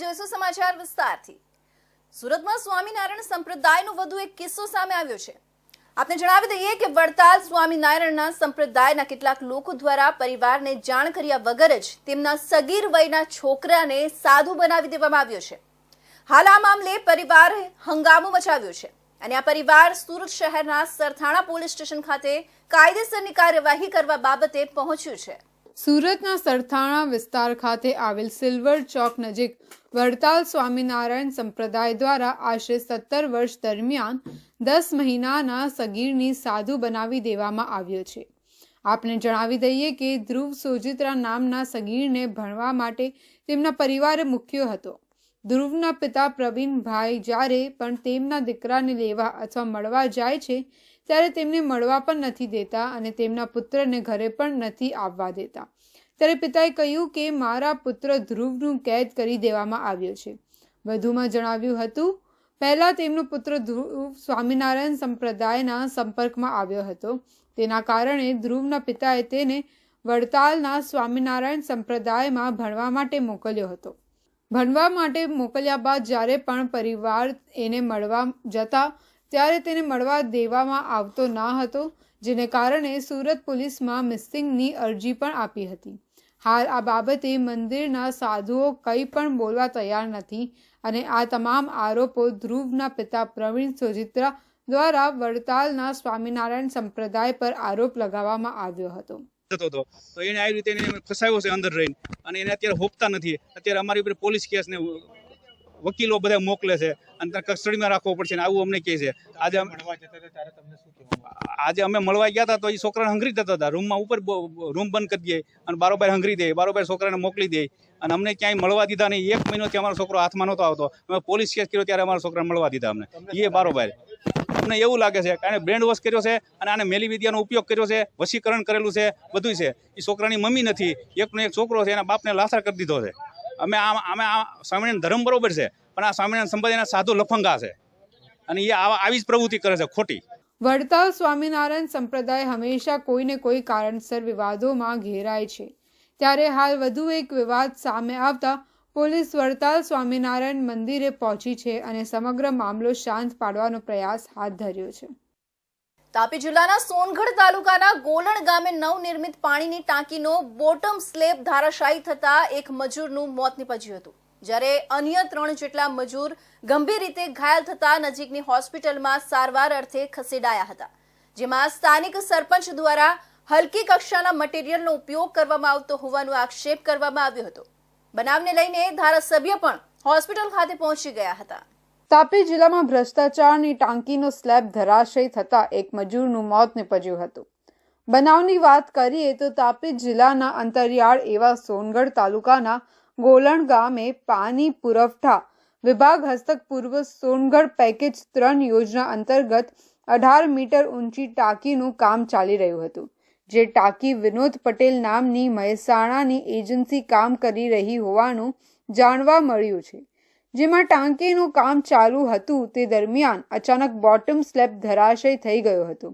જોઈશું સમાચાર વિસ્તારથી। સુરતમાં સ્વામિનારાયણ સંપ્રદાયનો વધુ એક કિસ્સો સામે આવ્યો છે। આપને જણાવી દઈએ કે વડતાલ સ્વામિનારાયણના સંપ્રદાયના કેટલાક લોકો દ્વારા પરિવારને જાણ કર્યા વગર જ તેમના સગીર વયના છોકરાને સાધુ બનાવી દેવામાં આવ્યો છે। હાલ આ મામલે પરિવારે હંગામો મચાવ્યો છે અને આ પરિવાર સુરત શહેરના સરથાણા પોલીસ સ્ટેશન ખાતે કાયદેસરની કાર્યવાહી કરવા બાબતે પહોંચ્યું છે। સુરતના સરથાણા વિસ્તાર ખાતે આવેલ સિલ્વર ચોક નજીક વડતાલ સ્વામિનારાયણ સંપ્રદાય દ્વારા આશરે 17 વર્ષ દરમિયાન 10 મહિનાના સગીરની સાધુ બનાવી દેવામાં આવ્યો છે। આપને જણાવી દઈએ કે ધ્રુવ સોજિત્રા નામના સગીરને ભણવા માટે તેમના પરિવારે મૂક્યો હતો। ધ્રુવના પિતા પ્રવીણભાઈ જ્યારે પણ તેમના દીકરાને લેવા અથવા મળવા જાય છે ત્યારે તેમને મળવા પણ નથી દેતા અને તેમના પુત્રને ઘરે પણ નથી આવવા દેતા। ત્યારે પિતાએ કહ્યું કે મારા પુત્ર ધ્રુવનું કેદ કરી દેવામાં આવ્યો છે। વધુમાં જણાવ્યું હતું, પહેલા તેમનો પુત્ર ધ્રુવ સ્વામિનારાયણ સંપ્રદાયના સંપર્કમાં આવ્યો હતો। તેના કારણે ધ્રુવના પિતાએ તેને વડતાલના સ્વામિનારાયણ સંપ્રદાયમાં ભણવા માટે મોકલ્યો હતો। ભણવા માટે મોકલ્યા બાદ જ્યારે પણ પરિવાર એને મળવા જતા ત્યારે તેને મળવા દેવામાં આવતો ન હતો, જેને કારણે સુરત પોલીસમાં મિસિંગની અરજી પણ આપી હતી। હાલ આ બાબતે મંદિરના સાધુઓ કંઈ પણ બોલવા તૈયાર નથી અને આ તમામ આરોપો ધ્રુવના પિતા પ્રવીણ સોજિત્રા દ્વારા વડતાલના સ્વામિનારાયણ સંપ્રદાય પર આરોપ લગાવવામાં આવ્યો હતો। તો એને આવી રીતે એને ફસાયો છે અંદર રહીને અને એને અત્યારે હોપતા નથી। અત્યારે અમારી ઉપર પોલીસ કેસ ને વકીલો બધા મોકલે છે અને કસ્ટડીમાં રાખવો પડશે ને આવું અમને કહે છે। આજે અમે મળવા ગયા હતા તો એ છોકરાને હંગરી જતા હતા, રૂમમાં ઉપર રૂમ બંધ કરી દે અને બારોબાર હંગરી દે, બારોબાર છોકરાને મોકલી દે અને અમને ક્યાંય મળવા દીધા નહીં। 1 મહિનોથી અમારો છોકરો હાથમાં નહોતો આવતો, અમે પોલીસ કેસ કર્યો ત્યારે અમારા છોકરાને મળવા દીધા અમને એ બારોબાર। અમને એવું લાગે છે કે આને બ્રેન્ડ વોશ કર્યો છે અને આને મેલી વિદ્યાનો ઉપયોગ કર્યો છે, વશીકરણ કરેલું છે, બધું છે। એ છોકરાની મમ્મી નથી, એકનો એક છોકરો છે, એના બાપને લાસાર કરી દીધો છે। અમે આ સ્વામિનારાયણ ધર્મ બરોબર છે પણ આ સ્વામિનારાયણ સંપ્રદાયના સાધુ લફંગા છે અને એ આવી જ પ્રવૃત્તિ કરે છે ખોટી। વડતાલ સ્વામિનારાયણ સંપ્રદાય હંમેશા કોઈને કોઈ કારણસર વિવાદોમાં ઘેરાય છે, ત્યારે હાલ વધુ એક વિવાદ સામે આવતા પોલીસ વડતાલ સ્વામિનારાયણ મંદિરે પહોંચી છે અને સમગ્ર મામલો શાંત પાડવાનો પ્રયાસ હાથ ધર્યો છે। તાપી જિલ્લાના સોનગઢ તાલુકાના ગોલણ ગામે નવનિર્મિત પાણીની ટાંકીનો બોટમ સ્લેબ ધરાશાયી થતા એક મજૂરનું મોત નીપજ્યું હતું, જ્યારે અન્ય 3 જેટલા મજૂર ગંભીર રીતે ઘાયલ થતા નજીકની હોસ્પિટલમાં સારવાર અર્થે ખસેડાયા હતા, જેમાં સ્થાનિક સરપંચ દ્વારા હલકી કક્ષાના મટીરીયલનો ઉપયોગ કરવામાં આવતો હોવાનો આક્ષેપ કરવામાં આવ્યો હતો। બનાવને લઈને ધારાસભ્ય પણ હોસ્પિટલ ખાતે પહોંચી ગયા હતા। તાપી જિલ્લામાં ભ્રષ્ટાચારની ટાંકીનો સ્લેબ ધરાશયી થતા એક મજૂરનું મોત નીપજ્યું હતું। બનાવની વાત કરીએ તો તાપી જિલ્લાના અંતરિયાળ એવા સોનગઢ તાલુકાના ગોલણ ગામે પાણી પુરવઠા વિભાગ હસ્તક પૂર્વ સોનગઢ પેકેજ 3 યોજના અંતર્ગત 18 મીટર ઊંચી ટાંકીનું કામ ચાલી રહ્યું હતું, જે ટાંકી વિનોદ પટેલ નામની મહેસાણાની એજન્સી કામ કરી રહી હોવાનું જાણવા મળ્યું છે। જેમાં ટાંકીનું કામ ચાલુ હતું તે દરમિયાન અચાનક બોટમ સ્લેબ ધરાશયી થઈ ગયો હતો,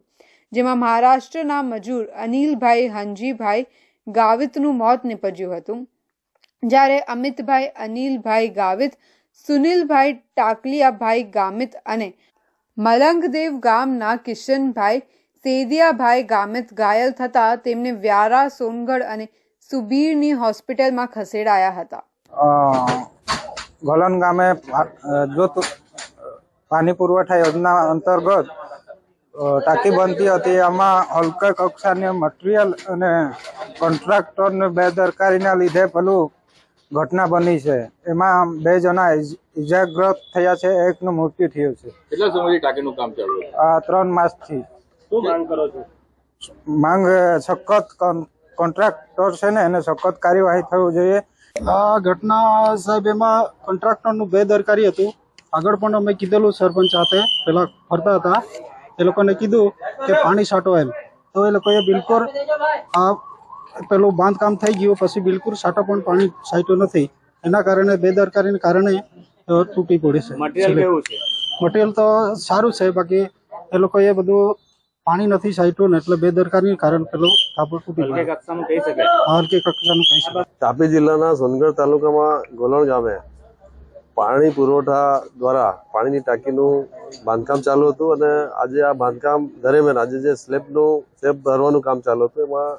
જેમાં મહારાષ્ટ્રના મજૂર અનિલભાઈ હંજીભાઈ ગાવિતનું મોત નીપજ્યું હતું, જ્યારે અમિતભાઈ અનિલભાઈ ગાવિત, સુનિલભાઈ ટાકલિયાભાઈ ગામિત અને મલંગદેવ ગામના કિશનભાઈ સેદિયાભાઈ ગામિત ઘાયલ થતા તેમને વ્યારા, સોનગઢ અને સુબીરની હોસ્પિટલમાં ખસેડાયા હતા। ગોલન ગામે જો પાણી પુરવઠા યોજના અંતર્ગત ટાંકી બનતી હતી, આમાં હલકા કક્ષાની મટીરિયલ અને કોન્ટ્રાક્ટરની બેદરકારીના લીધે પેલું ઘટના બની છે। એમાં 2 જણા ઇજાગ્રસ્ત થયા છે, એકનું મૃત્યુ થયું છે। કેટલા સમયથી ટાંકીનું કામ ચાલુ છે? 3 માસથી। શું માંગ કરો છો? માંગ સખત કોન્ટ્રાક્ટર છે ને એને સખત કાર્યવાહી થવી જોઈએ। આ ઘટના સાહેબ એમાં કોન્ટ્રાક્ટરનું બેદરકારી હતું। આગળ પણ અમે કીધેલું સરપંચ સાથે, પેલા ફરતા હતા એ લોકોને કીધું કે પાણી છાંટો એમ, તો એ લોકોએ બિલકુલ આ પેલું બાંધકામ થઈ ગયું પછી બિલકુલ છાંટો પણ પાણી છાંટ્યું નથી, એના કારણે બેદરકારીને કારણે તૂટી પડી છે। મટીરિયલ તો સારું છે, બાકી એ લોકોએ બધું પાણી નથી છાંટ્યું ને એટલે બેદરકારીને કારણે પેલું કાપડ તૂટી પડ્યું। હલકી કક્ષાનું કહી શકાય। તાપી જિલ્લાના સોનગઢ તાલુકામાં ગોલણ ગામે પાણી પુરવઠા દ્વારા પાણીની ટાંકીનું બાંધકામ ચાલુ હતું અને આજે આ બાંધકામ દરમિયાન આજે જે સ્લેબ ભરવાનું કામ ચાલુ હતું એમાં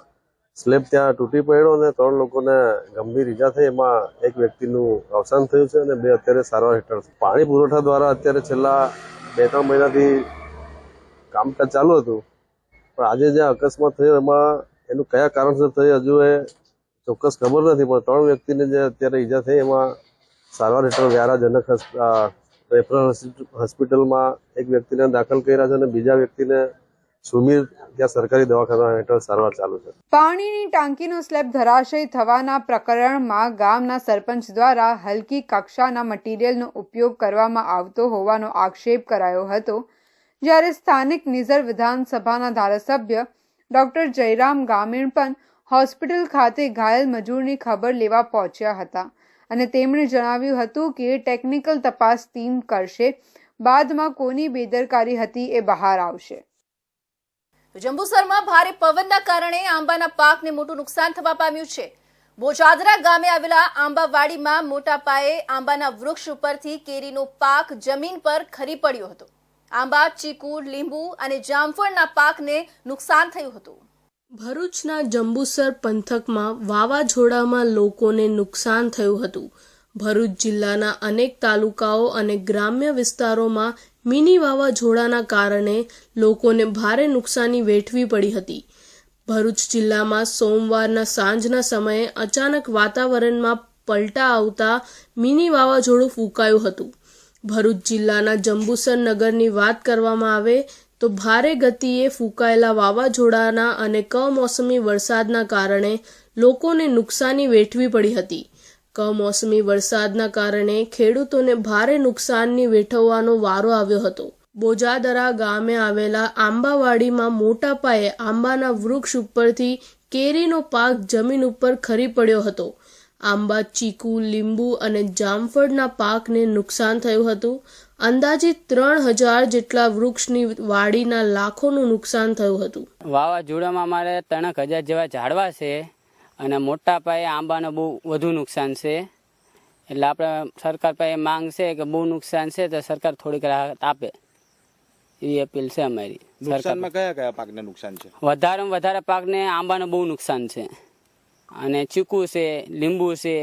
સ્લેબ ત્યાં તૂટી પડ્યો અને 3 લોકોને ગંભીર ઈજા થઈ. એમાં એક વ્યક્તિનું અવસાન થયું છે અને 2 અત્યારે સારવાર હેઠળ છે. પાણી પુરવઠા દ્વારા અત્યારે છેલ્લા 2-3 મહિનાથી કામકાજ ચાલુ હતું, પણ આજે જે અકસ્માત થયો એમાં એનું કયા કારણસર થયું હજુ એ ચોક્કસ ખબર નથી, પણ 3 વ્યક્તિને જે અત્યારે ઈજા થઈ એમાં સારવાર હેઠળ વ્યારાજનક રેફરલ હોસ્પિટલમાં એક વ્યક્તિને દાખલ કર્યા છે અને બીજા વ્યક્તિને સુમીર ત્યાં સરકારી દવાખાના હેઠળ સારવાર ચાલુ છે. પાણીની ટાંકીનો સ્લેબ ધરાશયી થવાના પ્રકરણમાં ગામના સરપંચ દ્વારા હલકી કક્ષાના મટીરીયલનો ઉપયોગ કરવામાં આવતો હોવાનો આક્ષેપ કરાયો હતો, જ્યારે સ્થાનિક નિઝર વિધાનસભાના ધારાસભ્ય ડોક્ટર જયરામ ગામીણ પણ હોસ્પિટલ ખાતે ઘાયલ મજૂરની ખબર લેવા પહોંચ્યા હતા અને તેમણે જણાવ્યું હતું કે ટેકનિકલ તપાસ ટીમ કરશે, બાદમાં કોની બેદરકારી હતી એ બહાર આવશે. જંબુસરમાં ભારે પવનના કારણે આંબાના પાકને મોટું નુકસાન થવા પામ્યું છે. બોજાદરા ગામે આવેલા આંબાવાડીમાં મોટા પાયે આંબાના વૃક્ષ ઉપરથી કેરીનો પાક જમીન પર ખરી પડ્યો હતો. આંબા, ચીકુ, લીંબુ અને જામફળના પાકને નુકસાન થયું હતું. ભરૂચના જંબુસર પંથકમાં વાવાઝોડામાં લોકોને નુકસાન થયું હતું. ભરૂચ જિલ્લાના અનેક તાલુકાઓ અને ગ્રામ્ય વિસ્તારોમાં મિની વાવાઝોડાના કારણે લોકોને ભારે નુકસાની વેઠવી પડી હતી. ભરૂચ જિલ્લામાં સોમવારના સાંજના સમયે અચાનક વાતાવરણમાં પલટા આવતા મિની વાવાઝોડું ફૂંકાયું હતું. ભરૂચ જિલ્લાના જંબુસર નગરની વાત કરવામાં આવે તો ભારે ગતિએ ફૂંકાયેલા વાવાઝોડાના અને કમોસમી વરસાદના કારણે લોકોને નુકસાની વેઠવી પડી હતી. કમોસમી વરસાદના કારણે ખેડૂતોને ભારે નુકસાનની વેઠવવાનો વારો આવ્યો હતો. બોજાદરા ગામે આવેલા આંબાવાડીમાં મોટા પાયે આંબાના વૃક્ષ ઉપરથી કેરીનો પાક જમીન ઉપર ખરી પડ્યો હતો. આંબા, ચીકુ, લીંબુ અને જામફળના પાકને નુકસાન થયું હતું. અંદાજિત 3000 જેટલા વૃક્ષની વાડીના લાખોનું નુકસાન થયું હતું. વાવાઝોડામાં અમારે 3000 જેવા ઝાડવા છે અને મોટા પાયે આંબાને બહુ વધુ નુકસાન છે. એટલે આપણે સરકાર પાસે માંગ છે કે બહુ નુકસાન છે તો સરકાર થોડીક રાહત આપે એવી અપીલ છે અમારી. નુકસાનમાં કયા પાકને નુકસાન છે? વધારેમાં વધારે પાકને આંબાને બહુ નુકસાન છે અને ચીકુ છે, લીંબુ છે,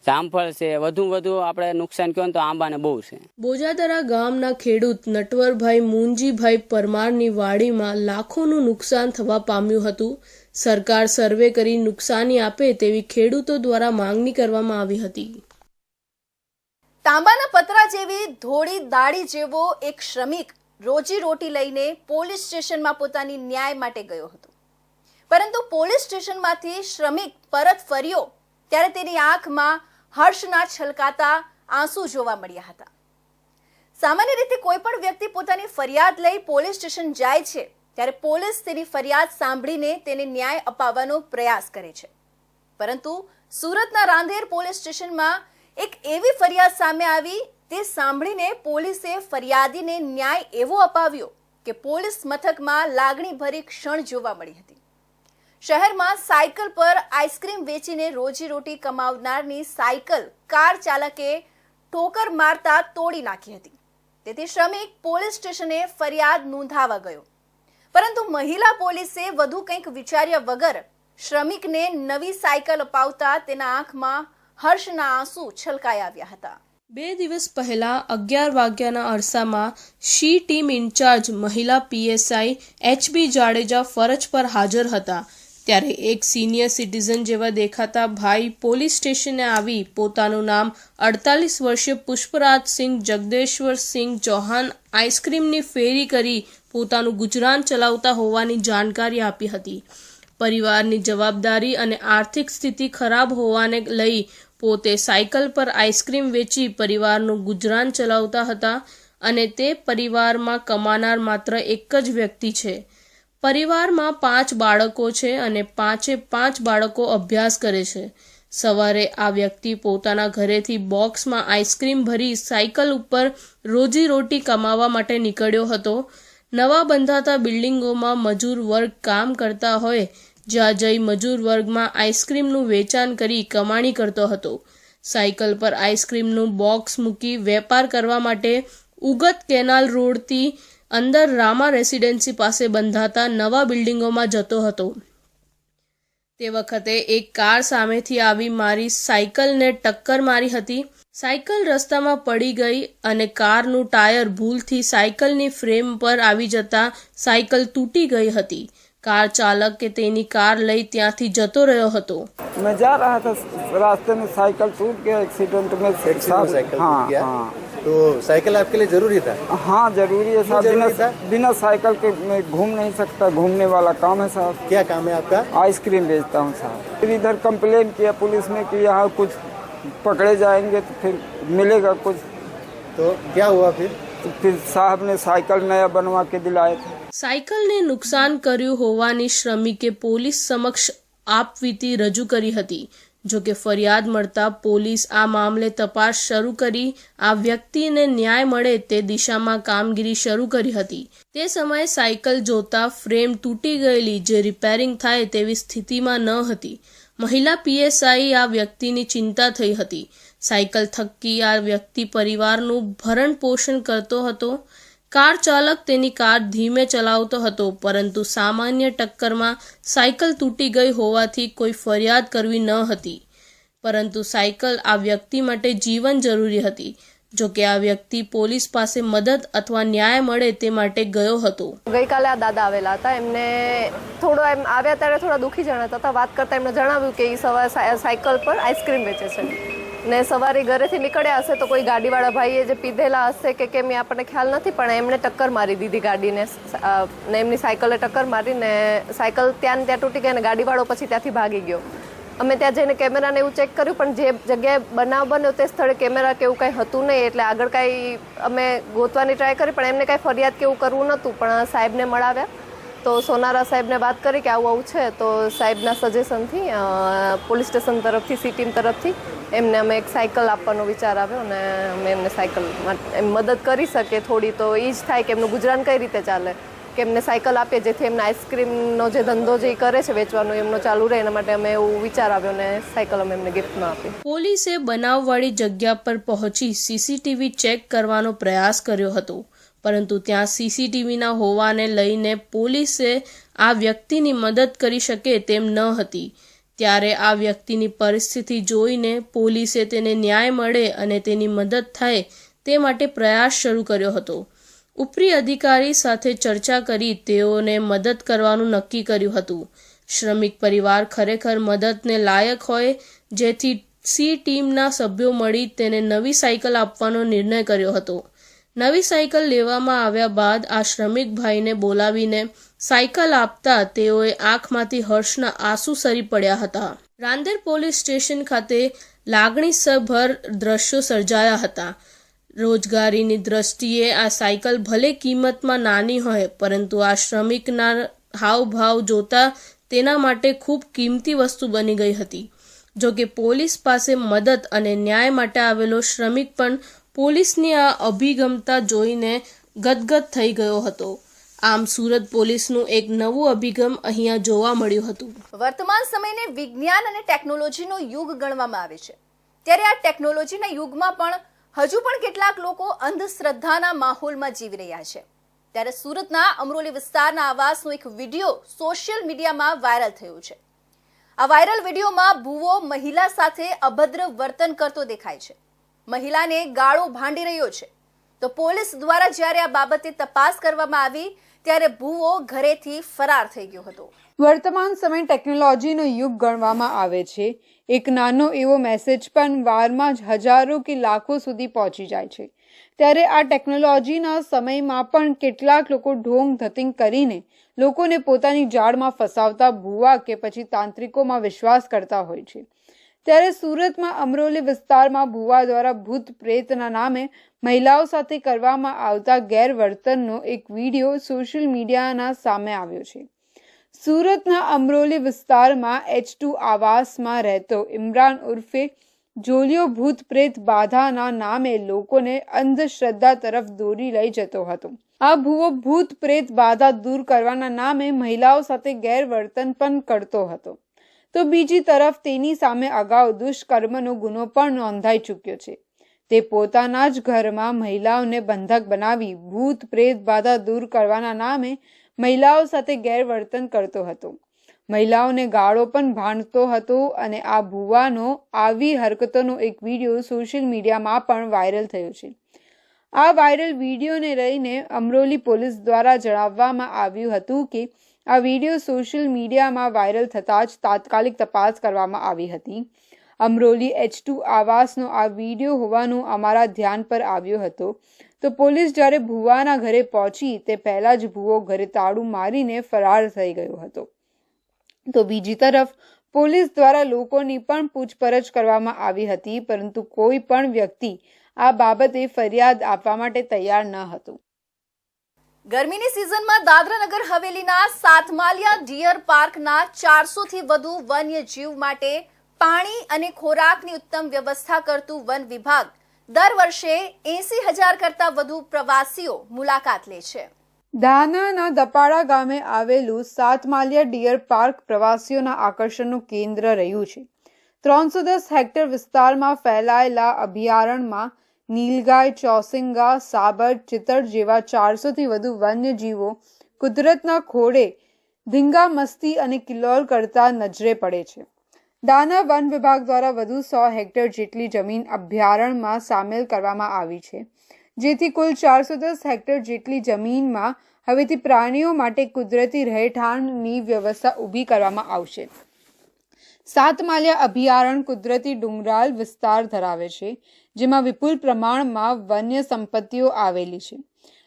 જામફળ છે. વધુ આપણે નુકસાન કહો તો આંબાને બહુ છે. બોજાદરા ગામના ખેડૂત નટવરભાઈ મુંજીભાઈ પરમારની વાડીમાં લાખોનું નુકસાન થવા પામ્યું હતું. સરકાર સર્વે કરી નુકસાની આપે તેવી ખેડૂતો દ્વારા માંગણી કરવામાં આવી હતી. તાંબાના પતરા જેવી ધોળી દાઢી જેવો એક શ્રમિક રોજી રોટી લઈને પોલીસ સ્ટેશનમાં પોતાની ન્યાય માટે ગયો હતો, પરંતુ પોલીસ સ્ટેશનમાંથી શ્રમિક પરત ફર્યો ત્યારે તેની આંખમાં હર્ષના છલકાતા આંસુ જોવા મળ્યા હતા. સામાન્ય રીતે કોઈ પણ વ્યક્તિ પોતાની ફરિયાદ લઈ પોલીસ સ્ટેશન જાય છે ત્યારે પોલીસ તેની ફરિયાદ સાંભળીને તેને ન્યાય અપાવવાનો પ્રયાસ કરે છે, પરંતુ સુરતના રાંદેર પોલીસ સ્ટેશનમાં એક એવી ફરિયાદ સામે આવી, તે સાંભળીને પોલીસે ફરિયાદીને ન્યાય એવો અપાવ્યો કે પોલીસ મથકમાં લાગણીભરી ક્ષણ જોવા મળી હતી. શહેરમાં સાયકલ પર આઈસ્ક્રીમ વેચીને રોજીરોટી કમાવનારની સાયકલ કાર ચાલકે ઠોકર મારતા તોડી નાખી હતી. તેથી શ્રમિક પોલીસ સ્ટેશને ફરિયાદ નોંધાવવા ગયો, પરંતુ મહિલા પોલીસે વધુ કંઈક વિચાર્યા વગર શ્રમિકને નવી સાયકલ અપાવતા તેના આંખમાં હર્ષના આંસુ છલકાઈ આવ્યા હતા. 2 દિવસ પહેલા 11 વાગ્યાના અરસામાં શી ટીમ ઇન્ચાર્જ મહિલા PSI HB જાડેજા ફરજ પર હાજર હતા ત્યારે એક સિનિયર સિટીઝન જેવા દેખાતા ભાઈ પોલીસ સ્ટેશને આવી પોતાનું નામ 48 વર્ષીય પુષ્પરાજસિંહ જગદેશ્વરસિંહ ચૌહાણ આઈસ્ક્રીમની ફેરી કરી પોતાનું ગુજરાન ચલાવતા હોવાની જાણકારી આપી હતી. પરિવારની જવાબદારી અને આર્થિક સ્થિતિ ખરાબ હોવાને લઈ પોતે સાયકલ પર આઈસ્ક્રીમ વેચી પરિવારનું ગુજરાન ચલાવતા હતા અને તે પરિવારમાં કમાનાર માત્ર એક જ વ્યક્તિ છે. પરિવારમાં 5 બાળકો છે અને 5 બાળકો અભ્યાસ કરે છે. સવારે આ વ્યક્તિ પોતાના ઘરેથી બોક્સમાં આઈસ્ક્રીમ ભરી સાયકલ ઉપર રોજીરોટી કમાવા માટે નીકળ્યો હતો. નવા બંધાતા બિલ્ડિંગોમાં મજૂર વર્ગ કામ કરતા હોય જ્યાં જઈ મજૂર વર્ગમાં આઈસ્ક્રીમનું વેચાણ કરી કમાણી કરતો હતો. સાયકલ પર આઈસ્ક્રીમનું બોક્સ મૂકી વેપાર કરવા માટે ઉગત કેનાલ રોડથી અંદર રામા રેસિડેન્સી પાસે બંધાતા નવા બિલ્ડિંગોમાં જતો હતો. તે વખતે એક કાર સામેથી આવી મારી સાયકલને ટક્કર મારી હતી. સાયકલ રસ્તામાં પડી ગઈ અને કારનું ટાયર ભૂલથી સાયકલની ફ્રેમ પર આવી જતા સાયકલ તૂટી ગઈ હતી. કાર ચાલક કે તેની કાર લઈ ત્યાંથી जतो રહ્યો હતો. मैं जा रहा था, रास्ते में साइकिल टूट गया एक्सीडेंट में. साइकिल हाँ टूट गया? हाँ तो साइकिल आपके लिए जरूरी था? हाँ जरूरी है साहब. जरूरी था? बिना साइकिल के मैं घूम नहीं सकता. घूमने वाला काम है साहब. क्या काम है आपका? आइसक्रीम बेचता हूँ साहब. फिर इधर कंप्लेन किया पुलिस में कि यहाँ कुछ पकड़े जाएंगे तो फिर मिलेगा कुछ. तो क्या हुआ फिर? तो फिर साहब ने साइकिल नया बनवा के दिलाए थे. સાયકલને નુકસાન કર્યું હોવાની શ્રમિકે પોલીસ સમક્ષ આપવીતી રજૂ કરી હતી. જો કે ફરિયાદ મળતા પોલીસ આ મામલે તપાસ શરૂ કરી આ વ્યક્તિને ન્યાય મળે તે દિશામાં કામગીરી શરૂ કરી હતી. તે સમયે સાયકલ જોતા ફ્રેમ તૂટી ગયેલી જે રિપેરિંગ થાય તેવી સ્થિતિમાં ન હતી. મહિલા પીએસઆઈ આ વ્યક્તિની ચિંતા થઈ હતી. સાયકલ થકી આ વ્યક્તિ પરિવારનું ભરણ પોષણ કરતો હતો. કાર ચાલક તેની કાર ધીમે ચલાવતો હતો, પરંતુ સામાન્ય ટક્કરમાં સાયકલ તૂટી ગઈ હોવાથી કોઈ ફરિયાદ કરવી ન હતી. પરંતુ સાયકલ આ વ્યક્તિ માટે જીવન જરૂરી હતી. જો કે આ વ્યક્તિ પોલીસ પાસે મદદ અથવા ન્યાય મળે તે માટે ગયો હતો. ગઈકાલે આ દાદા આવેલા હતા. એમને થોડો એમ આવ્યા ત્યારે થોડા દુઃખી જણાતા હતા. વાત કરતા એમને જણાવ્યું કે એ સવારે સાયકલ પર આઈસ્ક્રીમ વેચે છે ને સવારે ઘરેથી નીકળ્યા હશે તો કોઈ ગાડીવાળા ભાઈએ જે પીધેલા હશે કે કેમ એ આપણને ખ્યાલ નથી, પણ એમણે ટક્કર મારી દીધી ગાડીને ને એમની સાયકલે ટક્કર મારીને સાયકલ ત્યાં તૂટી ગઈ અને ગાડીવાળો પછી ત્યાંથી ભાગી ગયો. અમે ત્યાં જઈને કેમેરાને એવું ચેક કર્યું, પણ જે જગ્યાએ બનાવ બન્યો તે સ્થળે કેમેરા કે એવું કાંઈ હતું નહીં. એટલે આગળ કાંઈ અમે ગોતવાની ટ્રાય કરી, પણ એમને કાંઈ ફરિયાદ કે એવું કરવું નહોતું. પણ સાહેબને મળાવ્યા તો સોનારા સાહેબને વાત કરી કે આવું આવું છે, તો સાહેબના સજેશનથી પોલીસ સ્ટેશન તરફથી સી ટીમ તરફથી એમને અમે એક સાયકલ આપવાનો વિચાર આવ્યો અને અમે એમને સાયકલ એમ મદદ કરી શકીએ થોડી, તો એ જ થાય કે એમનું ગુજરાન કઈ રીતે ચાલે, કે એમને સાયકલ આપીએ જેથી એમને આઈસ્ક્રીમનો જે ધંધો જે કરે છે વેચવાનો એમનો ચાલુ રહે. એના માટે અમે એવું વિચાર આવ્યો અને સાયકલ અમે એમને ગિફ્ટમાં આપી. પોલીસે બનાવવાળી જગ્યા પર પહોંચી સીસીટીવી ચેક કરવાનો પ્રયાસ કર્યો હતો, પરંતુ ત્યાં સીસીટીવીના હોવાને લઈને પોલીસે આ વ્યક્તિની મદદ કરી શકે તેમ ન હતી. ત્યારે આ વ્યક્તિની પરિસ્થિતિ જોઈને પોલીસે તેને ન્યાય મળે અને તેની મદદ થાય તે માટે પ્રયાસ શરૂ કર્યો હતો. ઉપરી અધિકારી સાથે ચર્ચા કરી તેઓને મદદ કરવાનું નક્કી કર્યું હતું. શ્રમિક પરિવાર ખરેખર મદદને લાયક હોય, જેથી સી ટીમના સભ્યો મળી તેને નવી સાયકલ આપવાનો નિર્ણય કર્યો હતો. નવી સાયકલ લેવામાં આવ્યા બાદ આ શ્રમિક ભાઈને બોલાવીને સાયકલ આપતા તેઓએ આંખમાંથી હર્ષના આંસુ સરી પડ્યા હતા. રાંદેર પોલીસ સ્ટેશન ખાતે લાગણીસભર દ્રશ્યો સર્જાયા હતા. રોજગારીની દ્રષ્ટિએ આ સાયકલ ભલે કિંમતમાં નાની હોય, પરંતુ આ શ્રમિકના હાવભાવ જોતા તેના માટે ખૂબ કિંમતી વસ્તુ બની ગઈ હતી. જો કે પોલીસ પાસે મદદ અને ન્યાય માટે આવેલો શ્રમિક પણ પોલીસની આ અભિગમતા જોઈને ગદગદ થઈ ગયો હતો. આમ સુરત પોલીસનું એક નવું અભિગમ અહીંયા જોવા મળ્યું હતું. વર્તમાન સમયને વિજ્ઞાન અને ટેકનોલોજીનો યુગ ગણવામાં આવે છે, ત્યારે આ ટેકનોલોજીના યુગમાં પણ હજુ પણ કેટલાક લોકો અંધશ્રદ્ધાના માહોલમાં જીવી રહ્યા છે. ત્યારે સુરતના અમરોલી વિસ્તારના આવાસનો એક વિડીયો સોશિયલ મીડિયામાં વાયરલ થયો છે. આ વાયરલ વિડીયોમાં ભૂવો મહિલા સાથે અભદ્ર વર્તન કરતો દેખાય છે. મહિલાને ગાળો ભાંડી રહ્યો છે. તો પોલીસ દ્વારા જ્યારે આ બાબતે તપાસ કરવામાં આવી ત્યારે ભૂવો ઘરેથી ફરાર થઈ ગયો હતો. વર્તમાન સમય ટેકનોલોજીનો યુગ ગણવામાં આવે છે. એક નાનો એવો મેસેજ પણ વારમાં જ હજારો કે લાખો સુધી પહોંચી જાય છે. ત્યારે આ ટેકનોલોજીના સમયમાં પણ કેટલાક લોકો ઢોંગ ધતિંગ કરીને લોકોને પોતાની જાળમાં ફસાવતા ભૂવા કે પછી તાંત્રિકોમાં વિશ્વાસ કરતા હોય છે. ત્યારે સુરતમાં અમરોલી વિસ્તારમાં ભૂવા દ્વારા ભૂત પ્રેતના નામે મહિલાઓ સાથે કરવામાં આવતા ગેરવર્તનનો એક વિડીયો સોશિયલ મીડિયાના સામે આવ્યો છે. સુરતના અમરોલી વિસ્તારમાં H2 આવાસમાં રહેતો ઇમરાન ઉર્ફે જોલિયો ભૂત પ્રેત બાધાના નામે લોકોને અંધશ્રદ્ધા તરફ દોરી લઈ જતો હતો. આ ભૂવો ભૂત પ્રેત બાધા દૂર કરવાના નામે મહિલાઓ સાથે ગેરવર્તન પણ કરતો હતો. તો બીજી તરફ તેની સામે અગાઉ દુષ્કર્મનો ગુનો પણ નોંધાઈ ચૂક્યો છે. તે પોતાના જ ઘરમાં મહિલાઓને બંધક બનાવી ભૂત પ્રેત બાધા દૂર કરવાના નામે મહિલાઓ સાથે ગેરવર્તન કરતો હતો. મહિલાઓને ગાળો પણ ભાંડતો હતો અને આ ભુવાનો આવી હરકતોનો એક વિડીયો સોશિયલ મીડિયામાં પણ વાયરલ થયો છે. આ વાયરલ વિડીયોને લઈને અમરોલી પોલીસ દ્વારા જણાવવામાં આવ્યું હતું કે આ વિડીયો સોશિયલ મીડિયામાં વાયરલ થતાં જ તાત્કાલિક તપાસ કરવામાં આવી હતી. અમરોલી H2 આવાસનો આ વિડીયો હોવાનું અમારા ધ્યાન પર આવ્યો હતો. તો પોલીસ જ્યારે ભુવાના ઘરે પહોંચી તે પહેલા જ ભુવો ઘરે તાળું મારીને ફરાર થઈ ગયો હતો. તો બીજી તરફ પોલીસ દ્વારા લોકોની પણ પૂછપરછ કરવામાં આવી હતી, પરંતુ કોઈ પણ વ્યક્તિ આ બાબતે ફરિયાદ આપવા માટે તૈયાર ન હતું. ગરમીની સિઝનમાં દાદરાનગર હવેલીના સાતમાલિયા ડિયર પાર્કના 400 થી વધુ વન્યજીવ માટે પાણી અને ખોરાકની ઉત્તમ વ્યવસ્થા કરતું વન વિભાગ દર વર્ષે 80,000 કરતા વધુ પ્રવાસીઓ મુલાકાત લે છે. દાનાના દપાડા ગામે આવેલું સાતમાલિયા ડિયર પાર્ક પ્રવાસીઓના આકર્ષણનું કેન્દ્ર રહ્યું છે. 310 હેક્ટર વિસ્તારમાં ફેલાયેલા અભયારણ્યમાં નીલગાય, ચોસિંગા, સાબર, ચિતળ જેવા 400 થી વધુ વન્યજીવો કુદરતના ખોળે ધીંગા મસ્તી અને કિલ્લોલ કરતા નજરે પડે છે. દાના વન વિભાગ દ્વારા વધુ 100 હેક્ટર જેટલી જમીન અભયારણ્યમાં સામેલ કરવામાં આવી છે, જેથી કુલ 410 હેક્ટર જેટલી જમીનમાં હવેથી પ્રાણીઓ માટે કુદરતી રહેઠાણની વ્યવસ્થા ઊભી કરવામાં આવશે. સાતમાલિયા અભયારણ્ય કુદરતી ડુંગરાળ વિસ્તાર ધરાવે છે, જેમાં વિપુલ પ્રમાણમાં વન્ય સંપત્તિઓ આવેલી છે.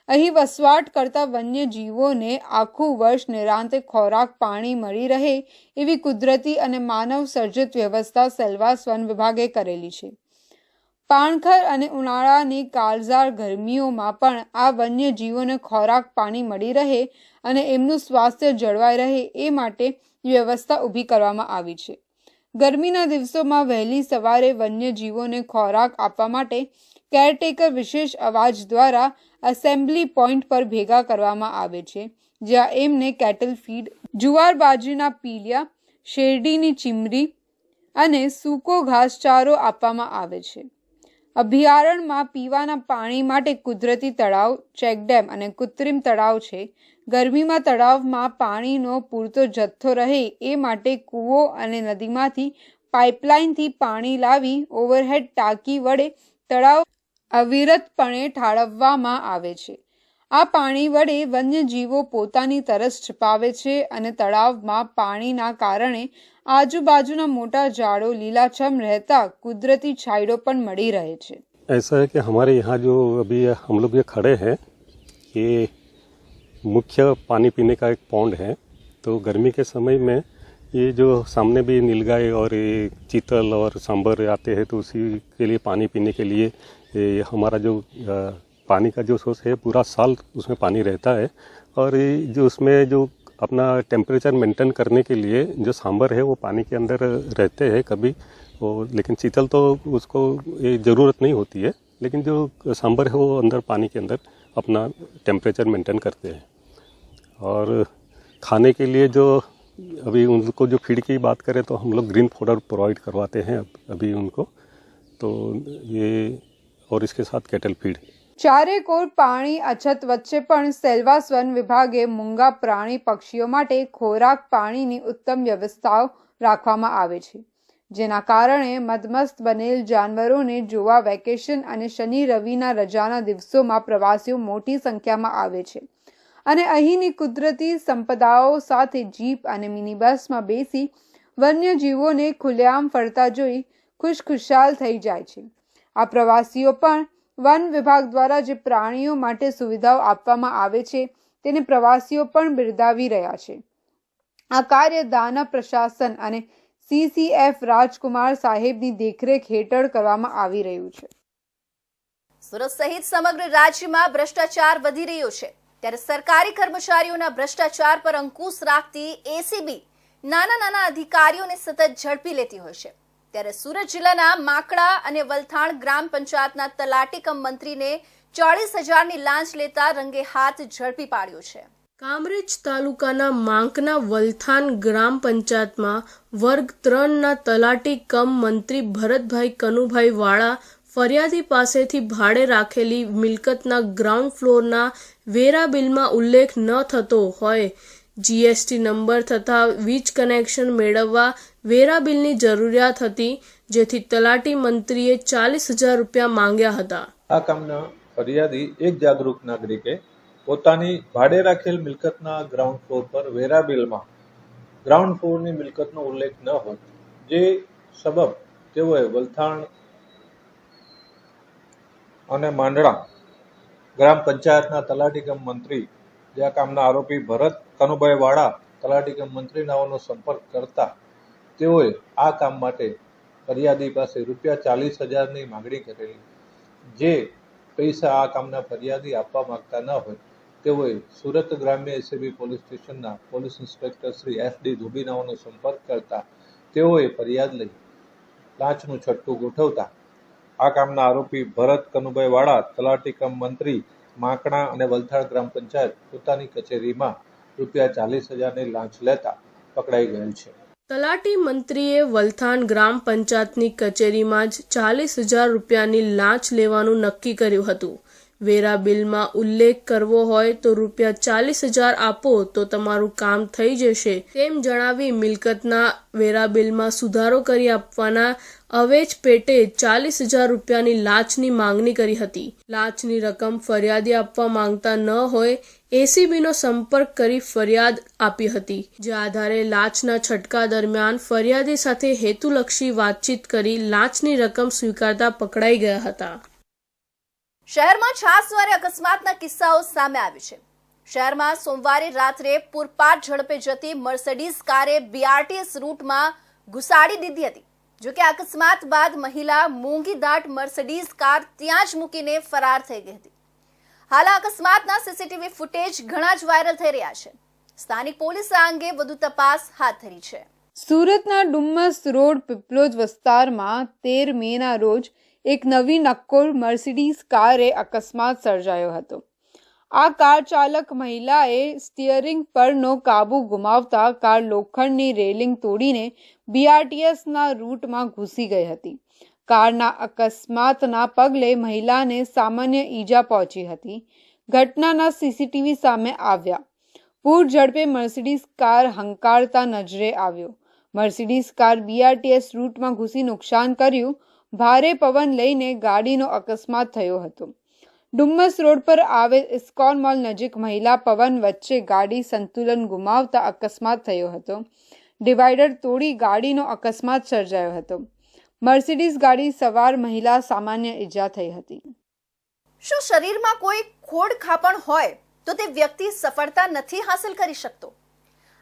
અહીં વસવાટ કરતા વન્યજીવોને આખું વર્ષ નિરાંતે ખોરાક પાણી મળી રહે એવી કુદરતી અને માનવ સર્જિત વ્યવસ્થા સેલવાસ વન વિભાગે કરેલી છે. પાણખર અને ઉનાળાની કાળઝાળ ગરમીઓમાં પણ આ વન્યજીવોને ખોરાક પાણી મળી રહે અને એમનું સ્વાસ્થ્ય જળવાઈ રહે એ માટે વ્યવસ્થા ઊભી કરવામાં આવી છે. ગરમીના દિવસોમાં વહેલી સવારે વન્યજીવોને ખોરાક આપવા માટે કેરટેકર વિશેષ અવાજ દ્વારા એસેમ્બલી પોઈન્ટ પર ભેગા કરવામાં આવે છે, જ્યાં એમને કેટલ ફીડ, જુવાર બાજરીના પીલિયા, શેરડીની ચીમરી અને સૂકો ઘાસચારો આપવામાં આવે છે. અભયારણ્યમાં પીવાના પાણી માટે કુદરતી તળાવ, ચેકડેમ અને કૃત્રિમ તળાવ છે. ગરમીમાં તળાવમાં પાણીનો પૂરતો જથ્થો રહે એ માટે કૂવો અને નદીમાંથી પાઇપલાઇનથી પાણી લાવી ઓવરહેડ ટાંકી વડે તળાવ અવિરતપણે ઠાલવવામાં આવે છે. આ પાણી વડે વન્યજીવો પોતાની તરસ છપાવે છે અને તળાવમાં પાણીના કારણે આજુબાજુના મોટા ઝાડો લીલાછમ રહેતા કુદરતી છાંયડો પણ મળી રહે છે. ऐसा है कि हमारे यहाँ जो अभी हम लोग ये खड़े हैं, ये मुख्य पानी पीने का एक पॉन्ड है. तो गर्मी के समय में ये जो सामने भी नीलगाय और ये चीतल और सांबर आते हैं, तो उसी के लिए पानी पीने के लिए ये हमारा जो पानी का जो सोर्स है पूरा साल उसमें पानी रहता है. और ये जो उसमें जो अपना टेम्परेचर मेंटेन करने के लिए जो सांबर है वो पानी के अंदर रहते हैं कभी वो, लेकिन चीतल तो उसको ये ज़रूरत नहीं होती है, लेकिन जो सांबर है वो अंदर पानी के अंदर अपना टेम्परेचर मेंटेन करते हैं. और खाने के लिए जो अभी उनको जो फीड की बात करें तो हम लोग ग्रीन फॉडर प्रोवाइड करवाते हैं अभी उनको. तो ये और इसके साथ कैटल फीड. ચારેકોર પાણી અછત વચ્ચે પણ સેલવાસ વન વિભાગે મૂંગા પ્રાણી પક્ષીઓ માટે ખોરાક પાણીની ઉત્તમ વ્યવસ્થાઓ રાખવામાં આવે છે, જેના કારણે મદમસ્ત બનેલ જાનવરોને જોવા વેકેશન અને શનિ રવિના રજાના દિવસોમાં પ્રવાસીઓ મોટી સંખ્યામાં આવે છે અને અહીંની કુદરતી સંપદાઓ સાથે જીપ અને મિની બસમાં બેસી વન્યજીવોને ખુલ્લેઆમ ફરતા જોઈ ખુશખુશાલ થઈ જાય છે. આ પ્રવાસીઓ પણ વન વિભાગ દ્વારા જે પ્રાણીઓ માટે સુવિધાઓ આપવામાં આવે છે તેને પ્રવાસીઓ પણ બિરદાવી રહ્યા છે. આ કાર્ય દાના પ્રશાસન અને CCF રાજકુમાર સાહેબની દેખરેખ હેઠળ કરવામાં આવી રહ્યું છે. સુરત સહિત સમગ્ર રાજ્યમાં ભ્રષ્ટાચાર વધી રહ્યો છે, ત્યારે સરકારી કર્મચારીઓના ભ્રષ્ટાચાર પર અંકુશ રાખતી ACB નાના અધિકારીઓને સતત ઝડપી લેતી હોય છે. ત્યારે સુરત જિલ્લાના માકડા અને વલથાણ ગ્રામ પંચાયતના તલાટી કમ મંત્રીને 40,000ની લાંચ લેતા રંગે હાથ ઝડપી પાડ્યો છે. કામરેજ તાલુકાના માંકના વલથાન ગ્રામ પંચાયતમાં વર્ગ 3ના તલાટી કમ મંત્રી ભરતભાઈ કનુભાઈ વાળા ફરિયાદી પાસેથી ભાડે રાખેલી મિલકતના ગ્રાઉન્ડ ફ્લોરના વેરા બિલમાં ઉલ્લેખ ન થતો હોય જીએસટી નંબર તથા વીજ કનેક્શન મેળવવા વેરા બિલની જરૂરિયાત હતી, જેથી તલાટી મંત્રીએ 40,000 રૂપિયા માંગ્યા હતા. આ કામના ફરિયાદી એક જાગૃત નાગરિકે પોતાની ભાડે રાખેલ મિલકતના ગ્રાઉન્ડ ફ્લોર પર વેરા બિલમાં ગ્રાઉન્ડ ફ્લોરની મિલકતનો ઉલ્લેખ ન હોય, જે સબબ તેઓએ વલથાણ અને માંડળા ગ્રામ પંચાયતના તલાટી કમ મંત્રી, જે આ કામના આરોપી ભરત કનુભાઈ વાળા તલાટી કમ મંત્રી નાઓનો સંપર્ક કરતા તેઓએ આ કામ માટે ફરિયાદી પાસે રૂપિયા 40,000ની માંગણી કરેલી. જે પૈસા આ કામના ફરિયાદી આપવા માંગતા ન હોય તેઓએ સુરત ગ્રામ્ય એસીબી પોલીસ સ્ટેશનના પોલીસ ઇન્સ્પેક્ટર શ્રી SD ધોબીનાઓનો સંપર્ક કરતા તેઓએ ફરિયાદ લઈ લાંચનું છટ્ટું ગોઠવતા આ કામના આરોપી ભરત કનુભાઈ વાળા તલાટી કમ મંત્રી માંકણા અને વલથાણ ગ્રામ પંચાયત પોતાની કચેરીમાં રૂપિયા 40,000ની લાંચ લેતા પકડાઈ ગયેલ છે. તલાટી મંત્રીએ વલથાણ ગ્રામ પંચાયતની કચેરીમાં જ 40,000 રૂપિયાની લાંચ લેવાનું નક્કી કર્યું હતું. વેરા બિલમાં ઉલ્લેખ કરવો હોય તો રૂપિયા 40,000 આપો તો તમારું કામ થઈ જશે તેમ જણાવી મિલકતના વેરા બિલમાં સુધારો કરી આપવાના અવેજ પેટે 40,000 રૂપિયાની લાંચની માંગણી કરી હતી. લાંચની રકમ ફરિયાદી આપવા માંગતા ન હોય એસીબીનો સંપર્ક કરી ફરિયાદ આપી હતી, જે આધારે લાંચના છટકા દરમિયાન ફરિયાદી સાથે હેતુલક્ષી વાતચીત કરી લાંચની રકમ સ્વીકારતા પકડાઈ ગયા હતા. શહેરમાં છાસવારે અકસ્માતના કિસ્સાઓ સામે આવે છે. શહેરમાં સોમવારે રાત્રે પૂરપાટ ઝડપે જતી મર્સિડીઝ કારે BRTS રૂટમાં ઘુસાડી દીધી હતી. જોકે અકસ્માત બાદ મહિલા મોંઘીદાટ મર્સિડીઝ કાર ત્યાં જ મૂકીને ફરાર થઈ ગઈ હતી. હાલ આ અકસ્માતના સીસીટીવી ફૂટેજ ઘણા જ વાયરલ થઈ રહ્યા છે. સ્થાનિક પોલીસે આ અંગે વધુ તપાસ હાથ ધરી છે. સુરતના ડુમ્મસ રોડ પીપલોજ વિસ્તારમાં 13 મેના રોજ એક નવી નક્કોર મર્સિડીઝ કારે અકસ્માત સર્જાયો હતો. આ કાર ચાલક મહિલાએ સ્ટીયરિંગ પરનો કાબુ ગુમાવતા કાર લોખંડની રેલિંગ તોડીને BRTSના રૂટમાં ઘૂસી ગઈ હતી. કારના અકસ્માતના પગલે મહિલાને સામાન્ય ઈજા પહોંચી હતી. ઘટનાના સીસીટીવી સામે આવ્યા. પૂર ઝડપે મર્સિડીઝ કાર હંકારતા નજરે આવ્યો. મર્સિડીઝ કાર BRTS રૂટમાં ઘૂસી નુકસાન કર્યું. ભારે પવન લઈને ગાડીનો અકસ્માત થયો હતો. ડુમ્મસ રોડ પર આવેલ ઇસ્કોન મોલ નજીક મહિલા પવન વચ્ચે ગાડી સંતુલન ગુમાવતા અકસ્માત થયો હતો. ડિવાઈડર તોડી ગાડીનો અકસ્માત સર્જાયો હતો. મર્સિડીઝ ગાડી સવાર મહિલા સામાન્ય ઈજા થઈ હતી. શું શરીરમાં કોઈ ખોડ ખાપણ હોય તો તે વ્યક્તિ સફળતા નથી હાંસલ કરી શકતો?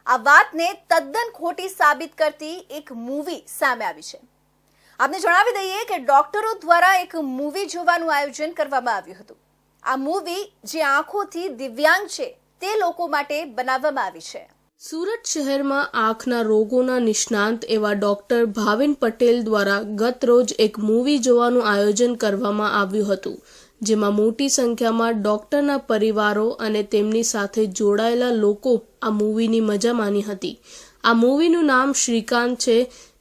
આ વાતને તદ્દન ખોટી સાબિત કરતી એક મૂવી સામે આવી છે. આપને જણાવી દઈએ કે ડોક્ટરો દ્વારા એક મૂવી જોવાનું આયોજન કરવામાં આવ્યું હતું. આ મૂવી જે આંખોથી દિવ્યાંગ છે તે લોકો માટે બનાવવામાં આવી છે. સુરત શહેરમાં આંખના રોગોના નિષ્ણાંત એવા ડોક્ટર ભાવિન પટેલ દ્વારા ગત રોજ એક મૂવી જોવાનું આયોજન કરવામાં આવ્યું હતું, જેમાં મોટી સંખ્યામાં ડોક્ટરના પરિવારો અને તેમની સાથે જોડાયેલા લોકો આ મૂવીની મજા માણી હતી. આ મૂવીનું નામ શ્રીકાંત છે,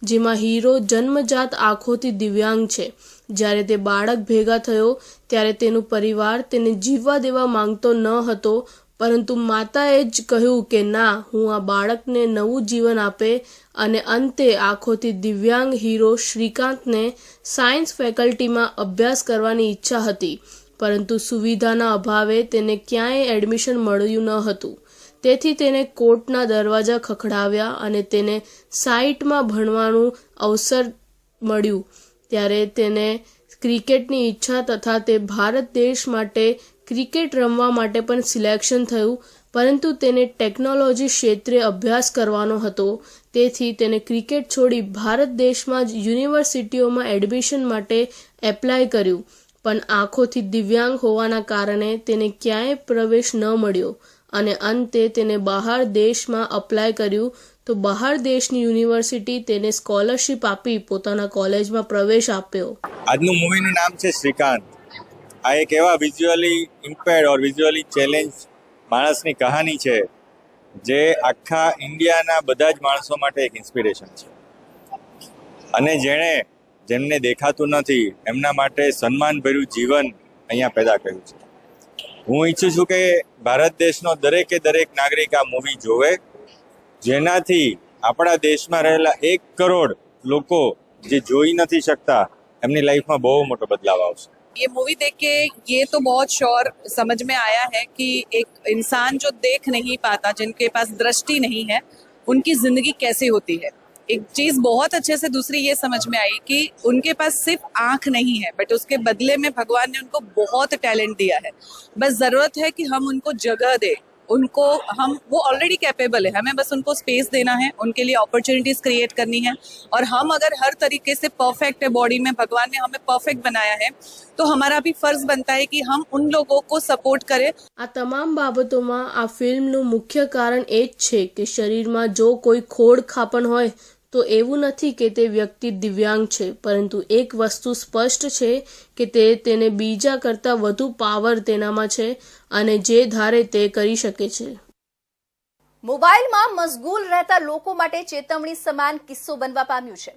જેમાં હીરો જન્મજાત આંખોથી દિવ્યાંગ છે. જ્યારે તે બાળક ભેગા થયો ત્યારે તેનું પરિવાર તેને જીવવા દેવા માંગતો ન હતો, પરંતુ માતાએ જ કહ્યું કે ના, હું આ બાળકને નવું જીવન આપે. અને અંતે આંખોથી દિવ્યાંગ હીરો શ્રીકાંતને સાયન્સ ફેકલ્ટીમાં અભ્યાસ કરવાની ઈચ્છા હતી, પરંતુ સુવિધાના અભાવે તેને ક્યાંય એડમિશન મળ્યું ન હતું. તેથી તેને કોર્ટના દરવાજા ખખડાવ્યા અને તેને સાઇટમાં ભણવાનું અવસર મળ્યું. ત્યારે તેને ક્રિકેટની ઈચ્છા તથા તે ભારત દેશ માટે ક્રિકેટ રમવા માટે પણ સિલેક્શન થયું, પરંતુ તેને ટેકનોલોજી ક્ષેત્રે અભ્યાસ કરવાનો હતો. તેથી તેને ક્રિકેટ છોડી ભારત દેશમાં જ યુનિવર્સિટીઓમાં એડમિશન માટે એપ્લાય કર્યું, પણ આંખોથી દિવ્યાંગ હોવાના કારણે તેને ક્યાંય પ્રવેશ ન મળ્યો અને અંતે તેને બહાર દેશમાં અપ્લાય કર્યું. તો બહાર દેશની યુનિવર્સિટી તેને સ્કોલરશિપ આપી પોતાના કોલેજમાં પ્રવેશ આપ્યો. આજનું મૂવીનું નામ છે શ્રીકાંત. આ એક એવા વિઝ્યુઅલી ઇમ્પેર્ડ ઓર વિઝ્યુઅલી ચેલેન્જ માણસની કહાની છે જે આખા ઇન્ડિયાના બધા જ માણસો માટે એક ઇન્સ્પિરેશન છે અને જેમને દેખાતું નથી એમના માટે સન્માનભર્યું જીવન અહીંયા પેદા કર્યું છે. હું ઈચ્છું છું કે ભારત દેશનો દરેકે દરેક નાગરિક આ મૂવી જોવે, જેનાથી આપણા દેશમાં રહેલા 1 કરોડ લોકો જે જોઈ નથી શકતા એમની લાઈફમાં બહુ મોટો બદલાવ આવશે. ये मूवी देख के ये तो बहुत श्योर समझ में आया है कि एक इंसान जो देख नहीं पाता, जिनके पास दृष्टि नहीं है, उनकी जिंदगी कैसे होती है. एक चीज बहुत अच्छे से दूसरी ये समझ में आई कि उनके पास सिर्फ आंख नहीं है, बट उसके बदले में भगवान ने उनको बहुत टैलेंट दिया है. बस जरूरत है कि हम उनको जगह दे, उनको वो ऑलरेडी कैपेबल है, हमें बस उनको स्पेस देना है, उनके लिए अपॉर्चुनिटीज क्रिएट करनी है. और हम अगर हर तरीके से परफेक्ट है, बॉडी में भगवान ने हमें परफेक्ट बनाया है, तो हमारा भी फर्ज बनता है कि हम उन लोगों को सपोर्ट करें. આ તમામ બાબતોમાં આ ફિલ્મનું મુખ્ય કારણ એ જ છે કે શરીરમાં જો કોઈ ખોડ ખાપણ હોય તો એવું નથી કે તે વ્યક્તિ દિવ્યાંગ છે, પરંતુ એક વસ્તુ સ્પષ્ટ છે કે તેને બીજા કરતાં વધુ પાવર તેનામાં છે અને જે ધારે તે કરી શકે છે. મોબાઈલમાં મશગુલ રહેતા લોકો માટે ચેતવણી સમાન કિસ્સો બનવા પામ્યું છે.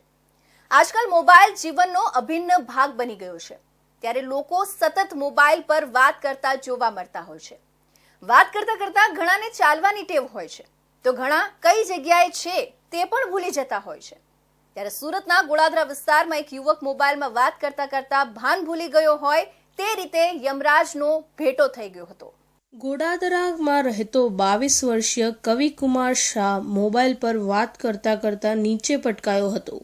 આજકાલ મોબાઈલ જીવનનો અભિન્ન ભાગ બની ગયો છે, ત્યારે લોકો સતત મોબાઈલ પર વાત કરતા જોવા મળતા હોય છે. વાત કરતા કરતા ઘણાને ચાલવાની ટેવ હોય છે, તો ઘણા કઈ જગ્યાએ છે તે પણ ભૂલી જતા હોય છે. ત્યારે સુરતના ગોળાદરા વિસ્તારમાં એક યુવક મોબાઈલમાં વાત કરતા કરતા ભાન ભૂલી ગયો હોય તે રીતે યમરાજનો ભેટો થઈ ગયો હતો. ગોડાદરામાં રહેતો 22 વર્ષીય કવિકુમાર શાહ મોબાઈલ પર વાત કરતા કરતા નીચે પટકાયો હતો.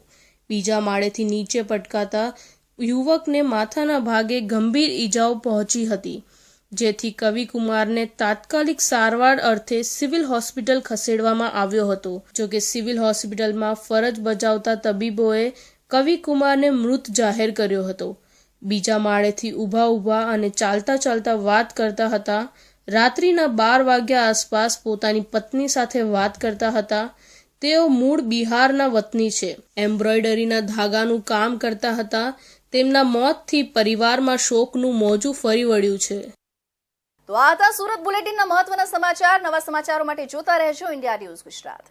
બીજા માળેથી નીચે પટકાતા યુવકને માથાના ભાગે ગંભીર ઈજાઓ પહોંચી હતી, જેથી કવિકુમારને તાત્કાલિક સારવાર અર્થે સિવિલ હોસ્પિટલ ખસેડવામાં આવ્યો હતો. જોકે સિવિલ હોસ્પિટલમાં ફરજ બજાવતા તબીબોએ કવિકુમારને મૃત જાહેર કર્યો હતો. બીજા માળેથી ઊભા અને ચાલતા વાત કરતા હતા. રાત્રિના 12 વાગ્યા આસપાસ પોતાની પત્ની સાથે વાત કરતા હતા. તેઓ મૂળ બિહારના વતની છે, એમ્બ્રોઇડરીના ધાગાનું કામ કરતા હતા. તેમના મોતથી પરિવારમાં શોકનું મોજું ફરી વળ્યું છે. તો આ હતા સુરત બુલેટિનના મહત્વના સમાચાર. નવા સમાચારો માટે જોતા રહેજો ઇન્ડિયા ન્યૂઝ ગુજરાત.